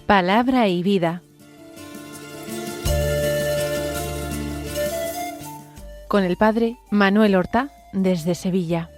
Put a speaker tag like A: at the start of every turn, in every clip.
A: Palabra y vida. Con el padre Manuel Horta, desde Sevilla.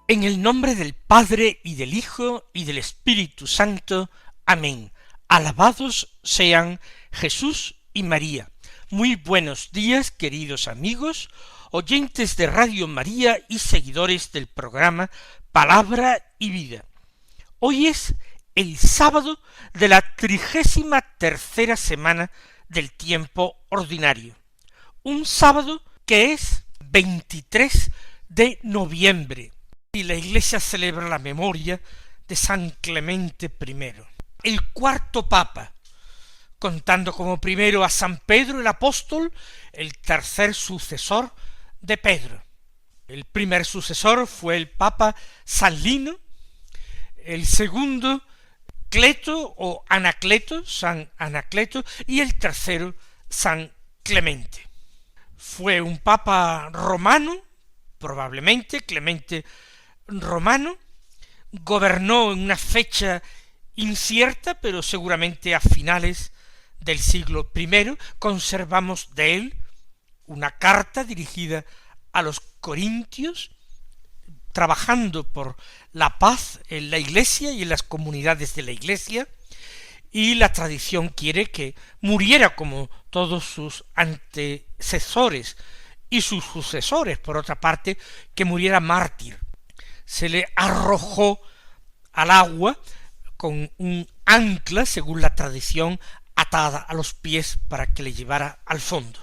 B: En el nombre del Padre, y del Hijo, y del Espíritu Santo. Amén. Alabados sean Jesús y María. Muy buenos días, queridos amigos, oyentes de Radio María y seguidores del programa Palabra y Vida. Hoy es el sábado de la 33ª semana del tiempo ordinario. Un sábado que es 23 de noviembre. Y la Iglesia celebra la memoria de San Clemente I, el cuarto Papa, contando como primero a San Pedro el Apóstol, el tercer sucesor de Pedro. El primer sucesor fue el Papa San Lino, el segundo Cleto o Anacleto, San Anacleto, y el tercero San Clemente. Fue un Papa romano, probablemente Clemente romano, gobernó en una fecha incierta, pero seguramente a finales del siglo I. Conservamos de él una carta dirigida a los corintios, trabajando por la paz en la Iglesia y en las comunidades de la Iglesia, y la tradición quiere que muriera como todos sus antecesores y sus sucesores, por otra parte, que muriera mártir. Se le arrojó al agua con un ancla, según la tradición, atada a los pies para que le llevara al fondo.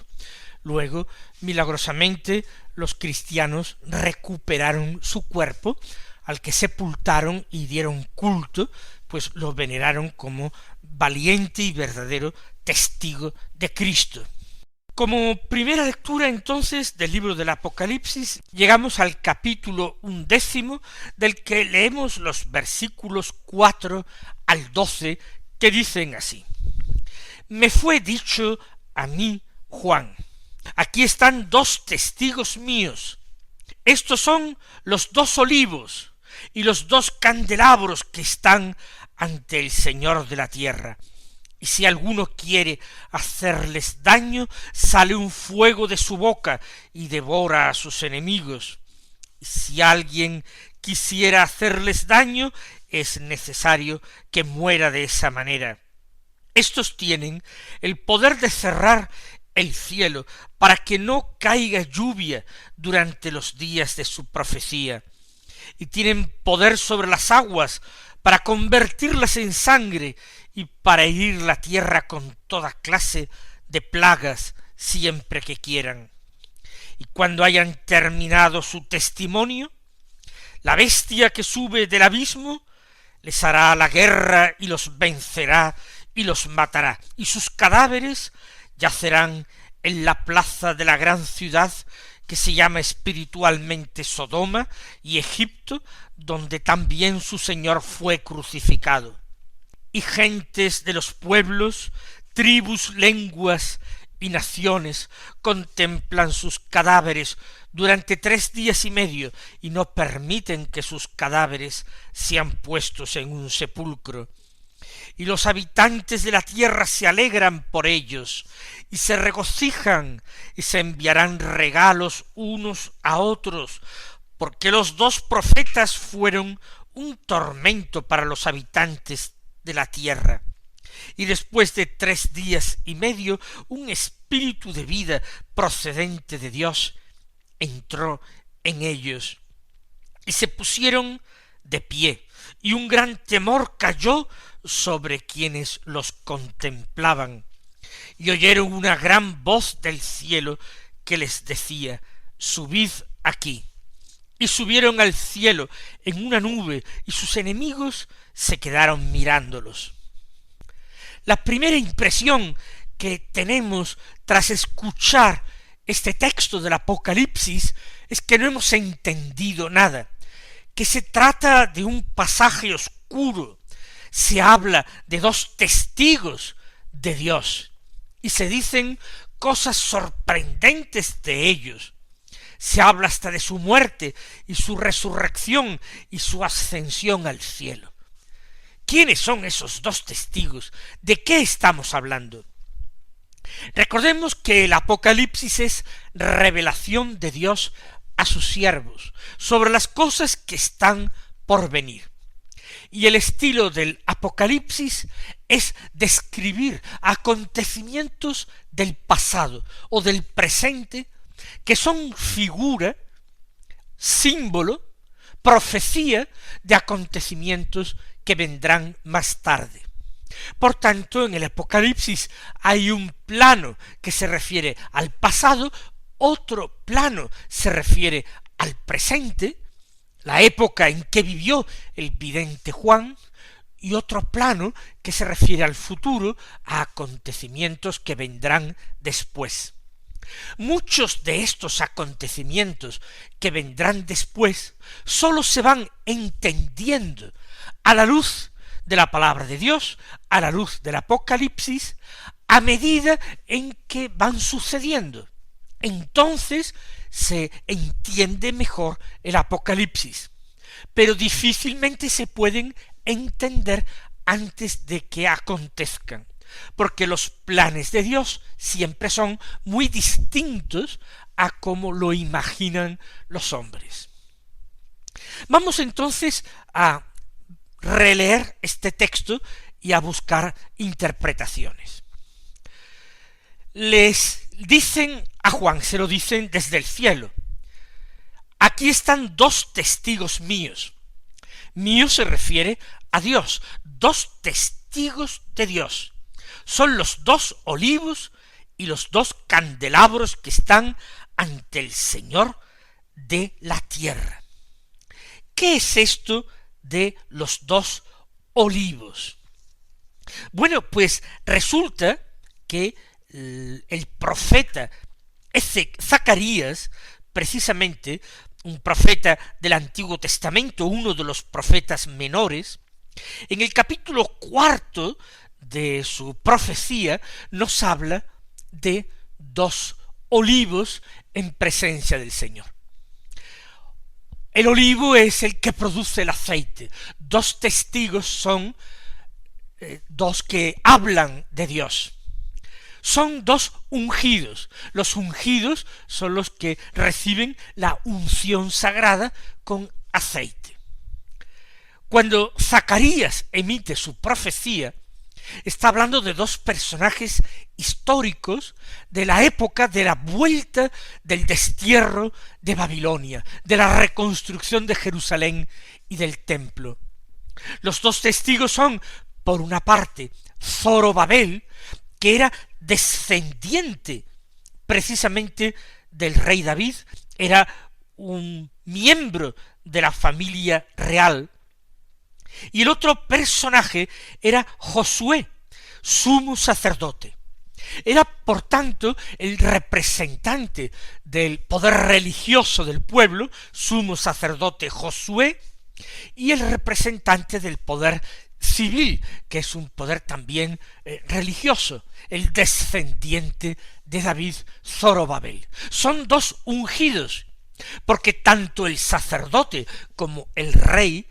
B: Luego, milagrosamente, los cristianos recuperaron su cuerpo, al que sepultaron y dieron culto, pues lo veneraron como valiente y verdadero testigo de Cristo. Como primera lectura, entonces, del libro del Apocalipsis, llegamos al capítulo 11, del que leemos los versículos 4 al 12, que dicen así: Me fue dicho a mí, Juan, aquí están dos testigos míos. Estos son los dos olivos y los dos candelabros que están ante el Señor de la tierra. Y si alguno quiere hacerles daño, sale un fuego de su boca y devora a sus enemigos. Y si alguien quisiera hacerles daño, es necesario que muera de esa manera. Estos tienen el poder de cerrar el cielo para que no caiga lluvia durante los días de su profecía. Y tienen poder sobre las aguas para convertirlas en sangre y para herir la tierra con toda clase de plagas siempre que quieran. Y cuando hayan terminado su testimonio, la bestia que sube del abismo les hará la guerra y los vencerá y los matará, y sus cadáveres yacerán en la plaza de la gran ciudad que se llama espiritualmente Sodoma y Egipto, donde también su Señor fue crucificado. Y gentes de los pueblos, tribus, lenguas y naciones contemplan sus cadáveres durante 3 días y medio y no permiten que sus cadáveres sean puestos en un sepulcro. Y los habitantes de la tierra se alegran por ellos, y se regocijan, y se enviarán regalos unos a otros, porque los dos profetas fueron un tormento para los habitantes de la tierra. Y después de 3 días y medio, un espíritu de vida procedente de Dios entró en ellos, y se pusieron de pie, y un gran temor cayó sobre quienes los contemplaban, y oyeron una gran voz del cielo que les decía: subid aquí. Y subieron al cielo en una nube, y sus enemigos se quedaron mirándolos. La primera impresión que tenemos tras escuchar este texto del Apocalipsis es que no hemos entendido nada, que se trata de un pasaje oscuro. Se habla de dos testigos de Dios y se dicen cosas sorprendentes de ellos. Se habla hasta de su muerte y su resurrección y su ascensión al cielo. ¿Quiénes son esos dos testigos? ¿De qué estamos hablando? Recordemos que el Apocalipsis es revelación de Dios a sus siervos sobre las cosas que están por venir. Y el estilo del Apocalipsis es describir acontecimientos del pasado o del presente que son figura, símbolo, profecía de acontecimientos que vendrán más tarde. Por tanto, en el Apocalipsis hay un plano que se refiere al pasado, otro plano se refiere al presente, la época en que vivió el vidente Juan, y otro plano que se refiere al futuro, a acontecimientos que vendrán después. Muchos de estos acontecimientos que vendrán después sólo se van entendiendo a la luz de la palabra de Dios, a la luz del Apocalipsis, a medida en que van sucediendo. Entonces se entiende mejor el Apocalipsis, pero difícilmente se pueden entender antes de que acontezcan, porque los planes de Dios siempre son muy distintos a como lo imaginan los hombres. Vamos entonces a releer este texto y a buscar interpretaciones. Les dicen a Juan, se lo dicen desde el cielo: aquí están dos testigos míos. Mío se refiere a Dios, dos testigos de Dios. Son los dos olivos y los dos candelabros que están ante el Señor de la tierra. ¿Qué es esto de los dos olivos? Bueno, pues resulta que el profeta Zacarías, precisamente un profeta del Antiguo Testamento, uno de los profetas menores, en el capítulo 4 de su profecía nos habla de dos olivos en presencia del Señor. El olivo es el que produce el aceite. Dos testigos son dos que hablan de Dios. Son dos ungidos. Los ungidos son los que reciben la unción sagrada con aceite. Cuando Zacarías emite su profecía, está hablando de dos personajes históricos de la época de la vuelta del destierro de Babilonia, de la reconstrucción de Jerusalén y del templo. Los dos testigos son, por una parte, Zorobabel, que era descendiente precisamente del rey David, era un miembro de la familia real, y el otro personaje era Josué, sumo sacerdote. Era, por tanto, el representante del poder religioso del pueblo, sumo sacerdote Josué, y el representante del poder civil, que es un poder también religioso, el descendiente de David, Zorobabel. Son dos ungidos, porque tanto el sacerdote como el rey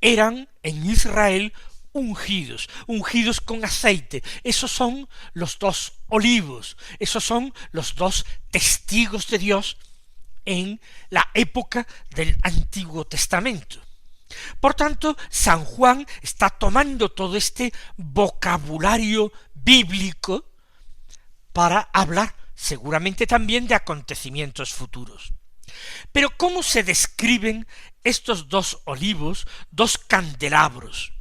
B: eran en Israel ungidos con aceite. Esos son los dos olivos, esos son los dos testigos de Dios en la época del Antiguo Testamento. Por tanto, San Juan está tomando todo este vocabulario bíblico para hablar seguramente también de acontecimientos futuros. Pero ¿cómo se describen estos dos olivos, dos candelabros?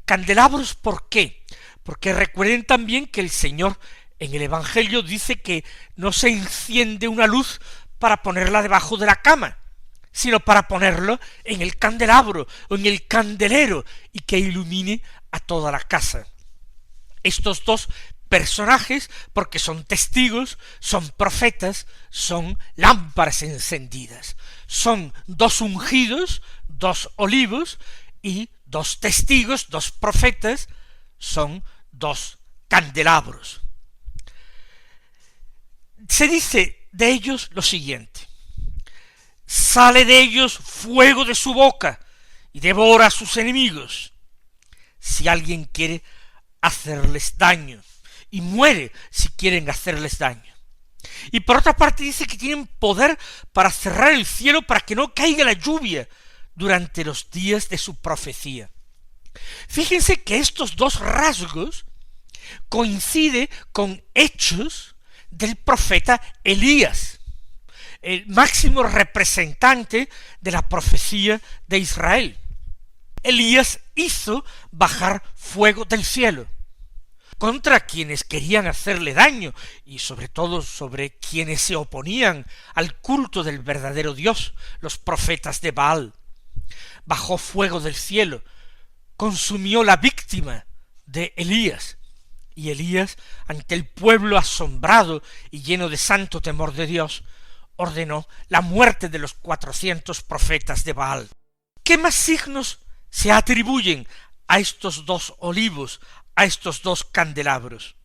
B: ¿Candelabros por qué? Porque recuerden también que el Señor en el Evangelio dice que no se enciende una luz para ponerla debajo de la cama, sino para ponerlo en el candelabro o en el candelero y que ilumine a toda la casa. Estos dos personajes porque son testigos, son profetas, son lámparas encendidas. Son dos ungidos, dos olivos, y dos testigos, dos profetas, son dos candelabros. Se dice de ellos lo siguiente: sale de ellos fuego de su boca y devora a sus enemigos. Si alguien quiere hacerles daño, y muere si quieren hacerles daño. Y por otra parte dice que tienen poder para cerrar el cielo para que no caiga la lluvia durante los días de su profecía. Fíjense que estos dos rasgos coinciden con hechos del profeta Elías, el máximo representante de la profecía de Israel. Elías hizo bajar fuego del cielo contra quienes querían hacerle daño y sobre todo sobre quienes se oponían al culto del verdadero Dios, los profetas de Baal. Bajó fuego del cielo, consumió la víctima de Elías, y Elías, ante el pueblo asombrado y lleno de santo temor de Dios, ordenó la muerte de los 400 profetas de Baal. ¿Qué más signos se atribuyen a estos dos olivos, a estos dos candelabros?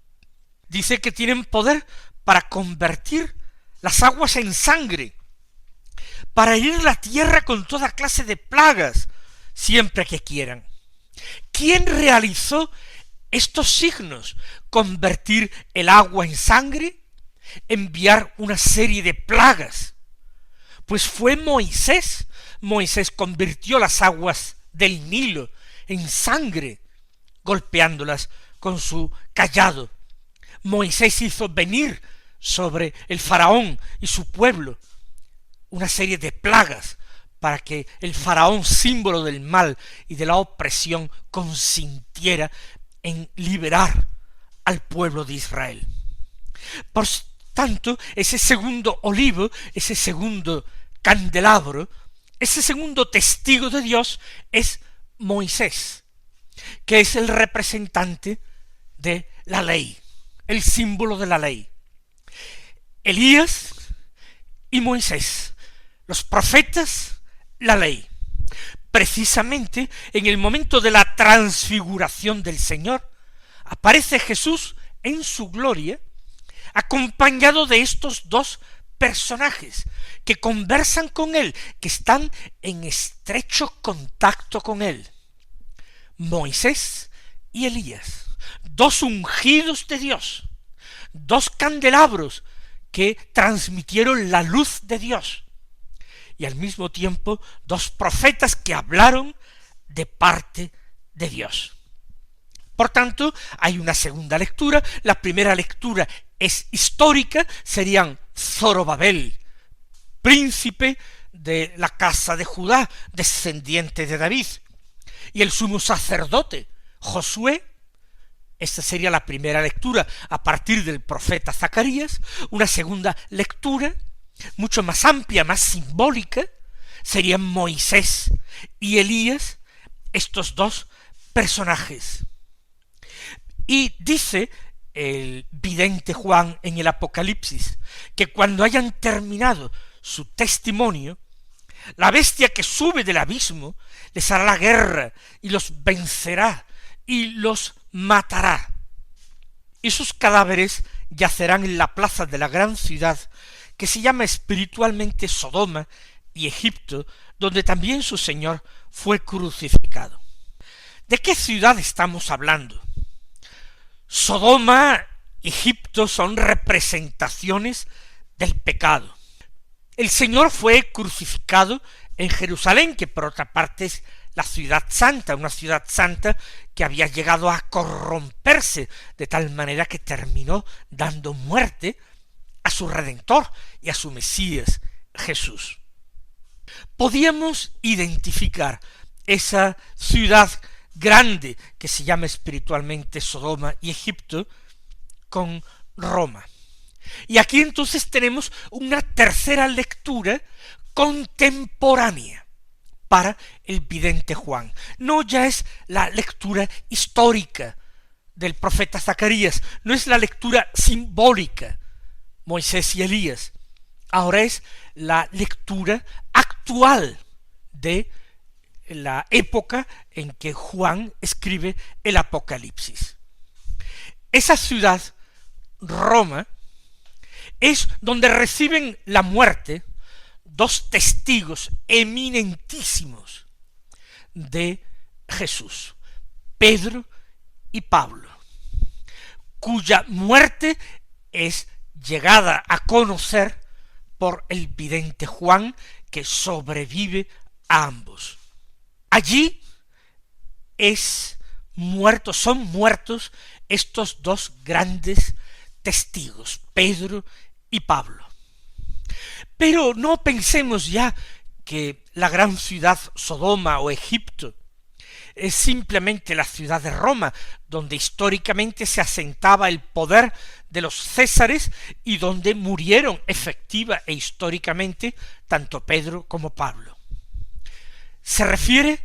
B: Dice que tienen poder para convertir las aguas en sangre, para herir la tierra con toda clase de plagas, siempre que quieran. ¿Quién realizó estos signos? Convertir el agua en sangre, enviar una serie de plagas. Pues fue Moisés. Moisés convirtió las aguas del Nilo en sangre, golpeándolas con su cayado. Moisés hizo venir sobre el faraón y su pueblo una serie de plagas para que el faraón, símbolo del mal y de la opresión, consintiera en liberar al pueblo de Israel. Por tanto, ese segundo olivo, ese segundo candelabro, ese segundo testigo de Dios es Moisés, que es el representante de la ley, el símbolo de la ley. Elías y Moisés, los profetas, la ley. Precisamente en el momento de la transfiguración del Señor, aparece Jesús en su gloria, acompañado de estos dos personajes que conversan con él, que están en estrecho contacto con él. Moisés y Elías, dos ungidos de Dios, dos candelabros que transmitieron la luz de Dios, y al mismo tiempo dos profetas que hablaron de parte de Dios. Por tanto, hay una segunda lectura. La primera lectura es histórica, serían Zorobabel, príncipe de la casa de Judá, descendiente de David, y el sumo sacerdote Josué. Esta sería la primera lectura a partir del profeta Zacarías. Una segunda lectura, mucho más amplia, más simbólica, serían Moisés y Elías, estos dos personajes. Y dice el vidente Juan en el Apocalipsis que cuando hayan terminado su testimonio, la bestia que sube del abismo les hará la guerra y los vencerá y los matará. Y sus cadáveres yacerán en la plaza de la gran ciudad, que se llama espiritualmente Sodoma y Egipto, donde también su Señor fue crucificado. ¿De qué ciudad estamos hablando? Sodoma y Egipto son representaciones del pecado. El Señor fue crucificado en Jerusalén, que por otra parte es la ciudad santa, una ciudad santa que había llegado a corromperse de tal manera que terminó dando muerte a su Redentor y a su Mesías Jesús. Podíamos identificar esa ciudad grande que se llama espiritualmente Sodoma y Egipto con Roma. Y aquí entonces tenemos una tercera lectura contemporánea para el vidente Juan. No ya es la lectura histórica del profeta Zacarías, no es la lectura simbólica, Moisés y Elías, ahora es la lectura actual de la época en que Juan escribe el Apocalipsis. Esa ciudad, Roma, es donde reciben la muerte dos testigos eminentísimos de Jesús, Pedro y Pablo, cuya muerte es llegada a conocer por el vidente Juan, que sobrevive a ambos. Allí son muertos estos dos grandes testigos, Pedro y Pablo. Pero no pensemos ya que la gran ciudad Sodoma o Egipto es simplemente la ciudad de Roma, donde históricamente se asentaba el poder de los césares y donde murieron efectiva e históricamente tanto Pedro como Pablo. Se refiere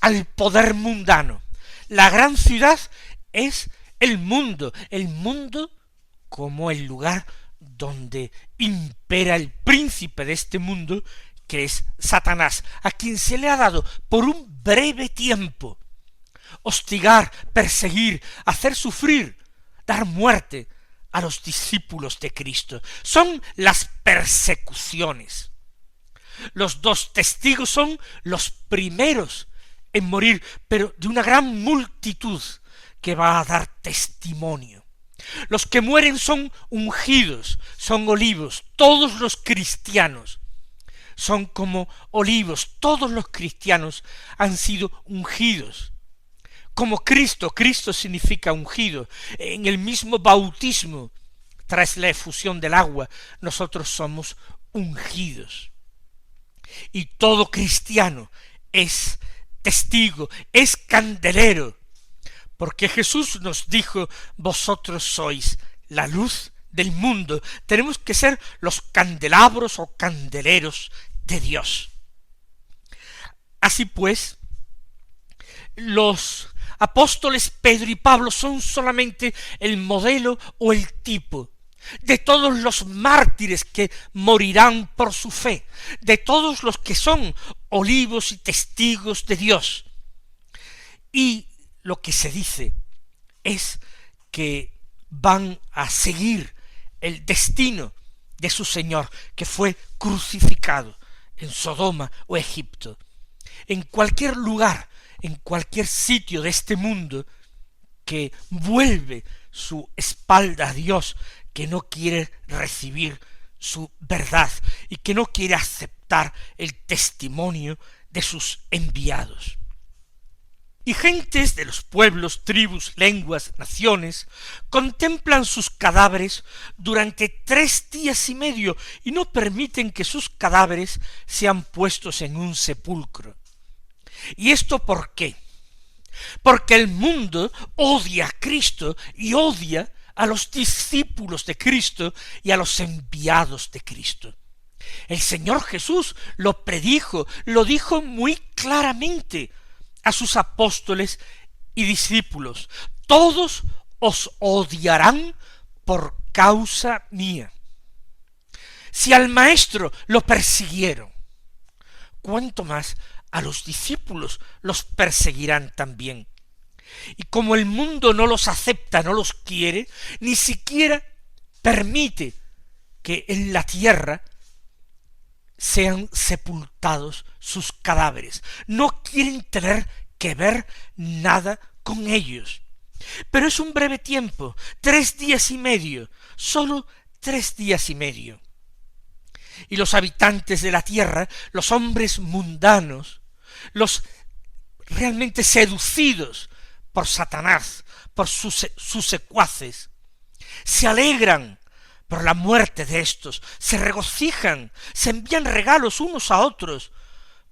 B: al poder mundano. La gran ciudad es el mundo como el lugar donde impera el príncipe de este mundo, que es Satanás, a quien se le ha dado por un breve tiempo hostigar, perseguir, hacer sufrir, dar muerte a los discípulos de Cristo. Son las persecuciones. Los dos testigos son los primeros en morir, pero de una gran multitud que va a dar testimonio. Los que mueren son ungidos, son olivos. Todos los cristianos son como olivos. Todos los cristianos han sido ungidos. Como Cristo significa ungido. En el mismo bautismo, tras la efusión del agua, nosotros somos ungidos. Y todo cristiano es testigo, es candelero, porque Jesús nos dijo: vosotros sois la luz del mundo. Tenemos que ser los candelabros o candeleros de Dios. Así pues, los apóstoles Pedro y Pablo son solamente el modelo o el tipo de todos los mártires que morirán por su fe, de todos los que son olivos y testigos de Dios. Y lo que se dice es que van a seguir el destino de su Señor, que fue crucificado en Sodoma o Egipto. En cualquier lugar, en cualquier sitio de este mundo que vuelve su espalda a Dios, que no quiere recibir su verdad y que no quiere aceptar el testimonio de sus enviados. Y gentes de los pueblos, tribus, lenguas, naciones, contemplan sus cadáveres durante 3 días y medio y no permiten que sus cadáveres sean puestos en un sepulcro. ¿Y esto por qué? Porque el mundo odia a Cristo y odia a los discípulos de Cristo y a los enviados de Cristo. El Señor Jesús lo predijo, lo dijo muy claramente a sus apóstoles y discípulos: todos os odiarán por causa mía. Si al Maestro lo persiguieron, ¿cuánto más a los discípulos los perseguirán también? Y como el mundo no los acepta, no los quiere, ni siquiera permite que en la tierra sean sepultados sus cadáveres. No quieren tener que ver nada con ellos. Pero es un breve tiempo, 3 días y medio, solo 3 días y medio. Y los habitantes de la tierra, los hombres mundanos, los realmente seducidos por Satanás, por sus secuaces, se alegran por la muerte de estos, se regocijan, se envían regalos unos a otros,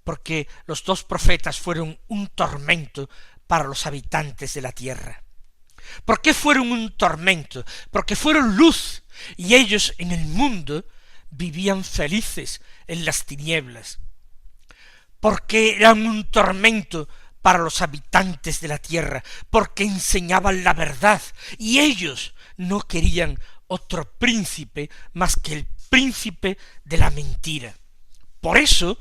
B: porque los 2 profetas fueron un tormento para los habitantes de la tierra. ¿Por qué fueron un tormento? Porque fueron luz, y ellos en el mundo vivían felices en las tinieblas. Porque eran un tormento para los habitantes de la tierra, porque enseñaban la verdad, y ellos no querían otro príncipe más que el príncipe de la mentira. Por eso,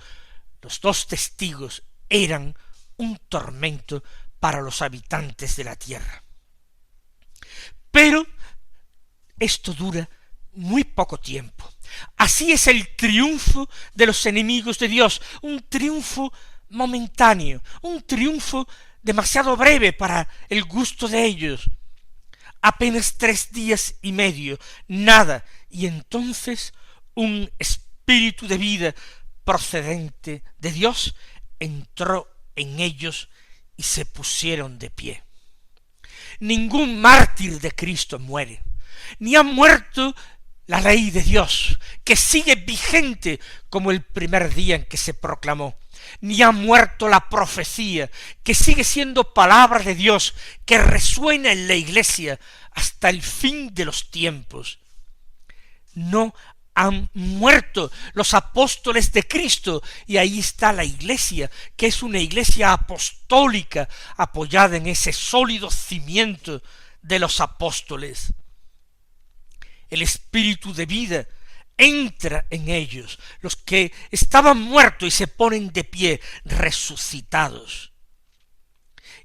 B: los dos testigos eran un tormento para los habitantes de la tierra. Pero esto dura muy poco tiempo. Así es el triunfo de los enemigos de Dios, un triunfo momentáneo, un triunfo demasiado breve para el gusto de ellos. Apenas 3 días y medio, nada, y entonces un espíritu de vida procedente de Dios entró en ellos y se pusieron de pie. Ningún mártir de Cristo muere, ni ha muerto la ley de Dios, que sigue vigente como el primer día en que se proclamó, ni ha muerto la profecía, que sigue siendo palabra de Dios, que resuena en la Iglesia hasta el fin de los tiempos. No han muerto los apóstoles de Cristo, y ahí está la Iglesia, que es una Iglesia apostólica, apoyada en ese sólido cimiento de los apóstoles. El espíritu de vida entra en ellos, los que estaban muertos y se ponen de pie, resucitados.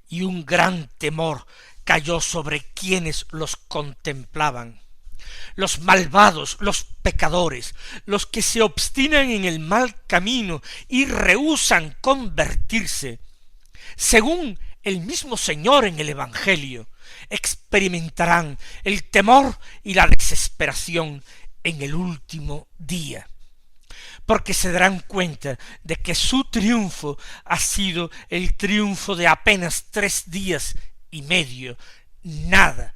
B: Y un gran temor cayó sobre quienes los contemplaban. Los malvados, los pecadores, los que se obstinan en el mal camino y rehúsan convertirse, según el mismo Señor en el Evangelio, experimentarán el temor y la desesperación en el último día, porque se darán cuenta de que su triunfo ha sido el triunfo de apenas 3 días y medio, nada,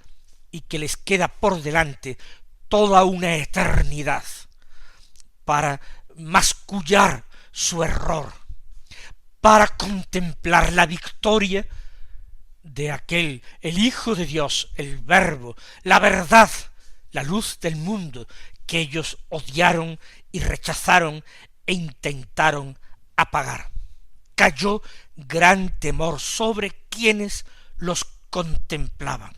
B: y que les queda por delante toda una eternidad para mascullar su error, para contemplar la victoria de aquel, el Hijo de Dios, el Verbo, la verdad, la luz del mundo, que ellos odiaron y rechazaron e intentaron apagar. Cayó gran temor sobre quienes los contemplaban.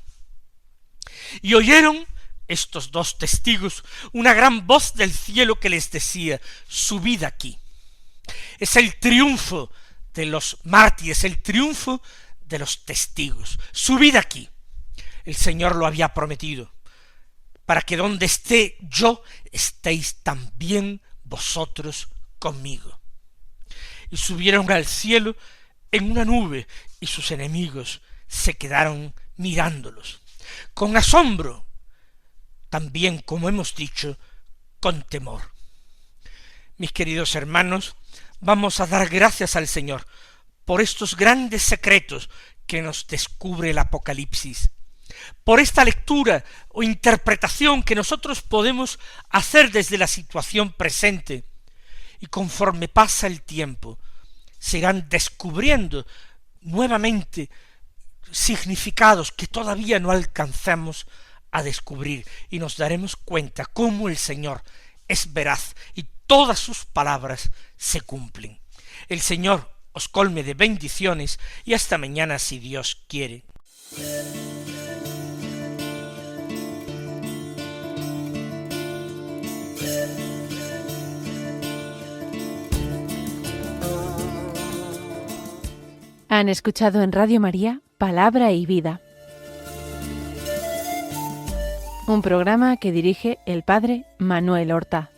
B: Y oyeron estos 2 testigos una gran voz del cielo que les decía: subid aquí. Es el triunfo de los mártires, el triunfo de los testigos. Subid aquí. El Señor lo había prometido, para que donde esté yo, estéis también vosotros conmigo. Y subieron al cielo en una nube, y sus enemigos se quedaron mirándolos, con asombro, también, como hemos dicho, con temor. Mis queridos hermanos, vamos a dar gracias al Señor por estos grandes secretos que nos descubre el Apocalipsis, por esta lectura o interpretación que nosotros podemos hacer desde la situación presente, y conforme pasa el tiempo, se irán descubriendo nuevamente significados que todavía no alcanzamos a descubrir, y nos daremos cuenta cómo el Señor es veraz y todas sus palabras se cumplen. El Señor os colme de bendiciones, y hasta mañana si Dios quiere.
A: Han escuchado en Radio María Palabra y Vida, un programa que dirige el Padre Manuel Horta.